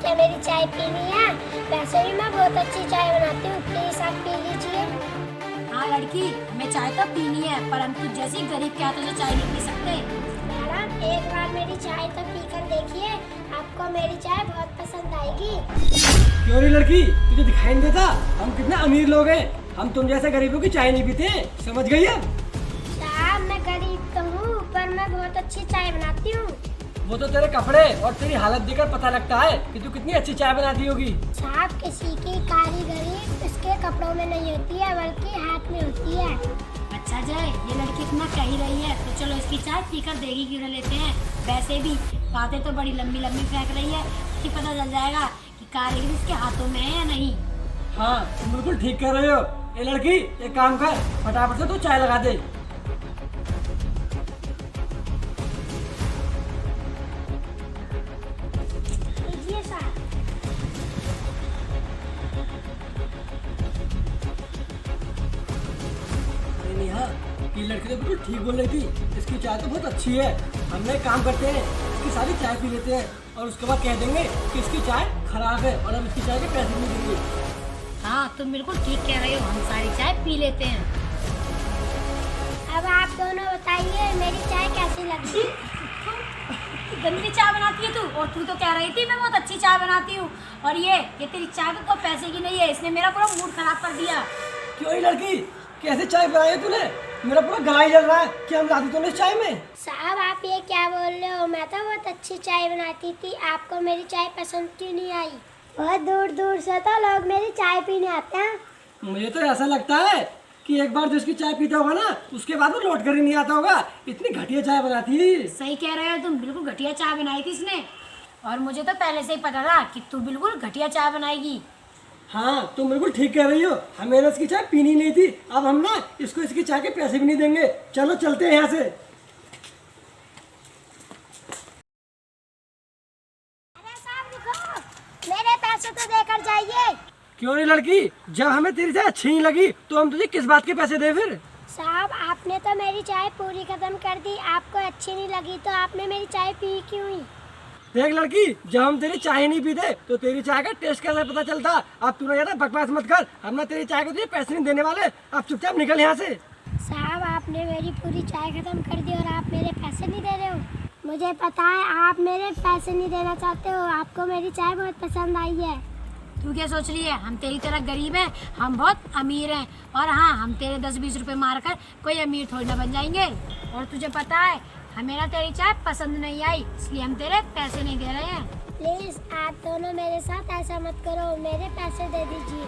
क्या मेरी चाय पीनी है? वैसे भी मैं बहुत अच्छी चाय बनाती हूँ, प्लीज आप पी लीजिए। हाँ लड़की, हमें चाय तो पीनी है, पर हम तुझ जैसी गरीब के हाथों से चाय नहीं पी सकते। मैडम एक बार मेरी चाय तो पी कर देखिए, आपको मेरी चाय बहुत पसंद आएगी। क्यों रे लड़की, तुझे दिखाई नहीं देता हम कितने अमीर लोग हैं? हम तुम जैसे गरीबों की चाय नहीं पीते, समझ गई है? साहब मैं गरीब तो हूँ, पर मैं बहुत अच्छी चाय बनाती हूँ। वो तो तेरे कपड़े और तेरी हालत देखकर पता लगता है कि तू कितनी अच्छी चाय बनाती होगी। साहब किसी की कारीगरी उसके कपड़ों में नहीं होती है, बल्कि हाथ में होती है। अच्छा जय, ये लड़की इतना कह ही रही है तो चलो इसकी चाय पीकर देगी क्यों न लेते हैं। वैसे भी बातें तो बड़ी लंबी लंबी फेंक रही है कि पता चल जाएगा कि कारीगरी इसके हाथों में है या नहीं। हाँ तुम बिल्कुल ठीक कर रहे हो। ए लड़की, एक काम कर, फटाफट से तू चाय लगा दे। लीजिए साहब। अरे नेहा, ये लड़की तो बिल्कुल ठीक बोल रही थी, इसकी चाय तो बहुत अच्छी है। हम एक काम करते हैं, इसकी सारी चाय पी लेते हैं और उसके बाद कह देंगे कि इसकी चाय खराब है और हम इसकी चाय के पैसे नहीं देंगे। हाँ तुम बिल्कुल ठीक कह रहे हो, हम सारी चाय पी लेते हैं। अब आप दोनों बताइए मेरी चाय कैसी लगी? गंदी चाय बनाती है तू, और तू तो कह रही थी मैं बहुत अच्छी चाय बनाती हूँ, और ये तेरी चाय तो पैसे की नहीं है, इसने मेरा पूरा मूड खराब कर दिया। क्यों ये लड़की, कैसे चाय बनाई है तूने? मेरा पूरा गला ही जल रहा है कि हम लाती तूने इस चाय में। साहब आप ये क्या बोल रहे हो? मैं तो बहुत अच्छी चाय बनाती थी, आपको मेरी चाय पसंद क्यों नहीं आई? बहुत दूर दूर से तो लोग मेरी चाय पीने आते हैं। मुझे तो ऐसा लगता है कि एक बार जो इसकी चाय पीता होगा ना, उसके बाद वो लौट कर ही नहीं आता होगा। इतनी घटिया चाय बनाती है। सही कह रहे हो तुम, बिल्कुल घटिया चाय बनाई थी इसने, और मुझे तो पहले से ही पता था कि तू बिल्कुल घटिया चाय बनाएगी। हाँ तुम बिल्कुल ठीक कह रही हो, हमें ना इसकी चाय पीनी नहीं थी। अब हम ना इसको इसकी चाय के पैसे भी नहीं देंगे। चलो चलते हैं यहाँ से। अरे साहब रुको, मेरे पैसे तो देकर जाइए। क्यों नहीं लड़की, जब हमें तेरी चाय अच्छी नहीं लगी तो हम तुझे किस बात के पैसे दे फिर? साहब आपने तो मेरी चाय पूरी खत्म कर दी, आपको अच्छी नहीं लगी तो आपने मेरी चाय पी क्यों ही? देख लड़की, जब हम तेरी चाय नहीं पीते तो तेरी चाय का टेस्ट कैसे पता चलता? अब तू ना ज्यादा बकवास मत कर, हम ना तेरी चाय को तुझे पैसे नहीं देने वाले। अब चुपचाप निकल यहाँ से। साहब आपने मेरी पूरी चाय खत्म कर दी और आप मेरे पैसे नहीं दे रहे हो। मुझे पता है आप मेरे पैसे नहीं देना चाहते हो, आपको मेरी चाय बहुत पसंद आई है। तू क्या सोच रही है, हम तेरी तरह गरीब हैं, हम बहुत अमीर हैं, और हाँ हम तेरे 10-20 रुपए मार कर कोई अमीर थोड़ी ना बन जाएंगे। और तुझे पता है हमें ना तेरी चाय पसंद नहीं आई, इसलिए हम तेरे पैसे नहीं दे रहे हैं। प्लीज आप दोनों मेरे साथ ऐसा मत करो, मेरे पैसे दे दीजिए।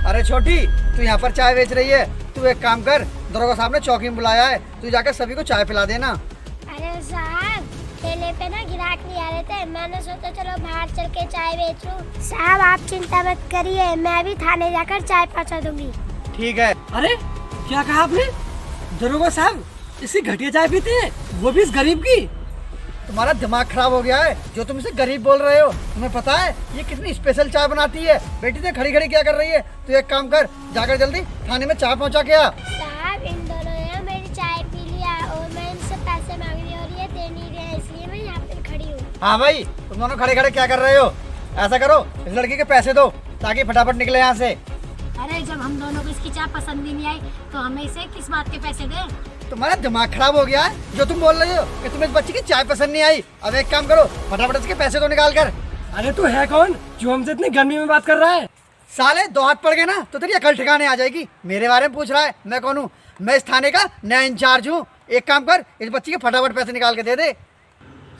अरे छोटी, तू यहाँ पर चाय बेच रही है? तू एक काम कर, दरोगा साहब ने चौकी में बुलाया है, तू जाकर सभी को चाय पिला देना। अरे साहब ठेले पे ना ग्राहक नहीं आ रहे थे, मैंने सोचा चलो बाहर चल के चाय बेच लूं। साहब आप चिंता मत करिए, मैं भी थाने जाकर चाय पहुंचा दूंगी। ठीक है। अरे क्या कहा आपने? दरोगा साहब इसकी घटिया चाय पीते हैं, वो भी इस गरीब की? तुम्हारा दिमाग खराब हो गया है जो तुम इसे गरीब बोल रहे हो। तुम्हें पता है ये कितनी स्पेशल चाय बनाती है? बेटी तो खड़ी खड़ी क्या कर रही है? तू एक काम कर, जाकर जल्दी थाने में चाय पहुंचा के आ। साहब इन दोनों ने मेरी चाय पी लिया और मैं इनसे पैसे मांग रही हूँ और ये दे नहीं रहे, इसलिए मैं यहाँ पे खड़ी हूँ। हाँ भाई, तुम दोनों खड़े खड़े क्या कर रहे हो? ऐसा करो, इस लड़की के पैसे दो ताकि फटाफट निकले यहाँ से। अरे जब हम दोनों को इसकी चाय पसंद ही नहीं आई तो हमें इसे किस बात के पैसे दें? तुम्हारा दिमाग खराब हो गया है जो तुम बोल रहे हो कि तुम्हें इस बच्ची की चाय पसंद नहीं आई। अब एक काम करो, फटाफट इसके पैसे दो निकाल कर। अरे तू है कौन जो हमसे इतनी गर्मी में बात कर रहा है? साले दो हाथ पड़ गए ना तो तेरी अकल ठिकाने आ जाएगी। मेरे बारे में पूछ रहा है, मैं कौन हूँ? मैं इस थाने का नया इंचार्ज हूँ। एक काम कर, इस बच्ची के फटाफट पैसे निकाल के दे दे।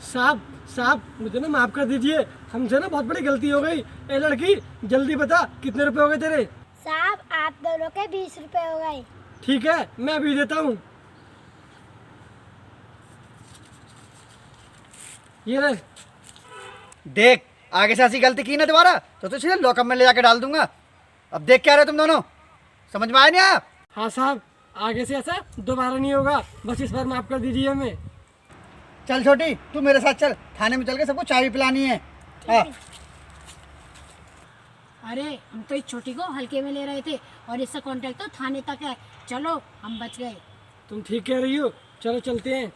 साहब साहब मुझे ना माफ कर दीजिए, हमसे ना बहुत बड़ी गलती हो गई। ए लड़की जल्दी बता कितने रुपए हो गए तेरे? साहब आप दोनों के 20 रुपए हो गए। ठीक है मैं अभी देता हूँ। ये ले। देख, आगे से ऐसी गलती की ना दोबारा तो तुझे लॉकअप में ले जाके डाल दूंगा। अब देख क्या रहे हो तुम दोनों, समझ में आया नहीं आया? हाँ साहब, आगे से ऐसा दोबारा नहीं होगा, बस इस बार माफ कर दीजिए हमें। चल छोटी, तू मेरे साथ चल, थाने में चल के सबको चाय भी पिलानी है। हाँ। अरे हम तो इस छोटी को हल्के में ले रहे थे और इससे कांटेक्ट तो थाने तक है। चलो हम बच गए। तुम ठीक कह रही हो, चलो चलते हैं।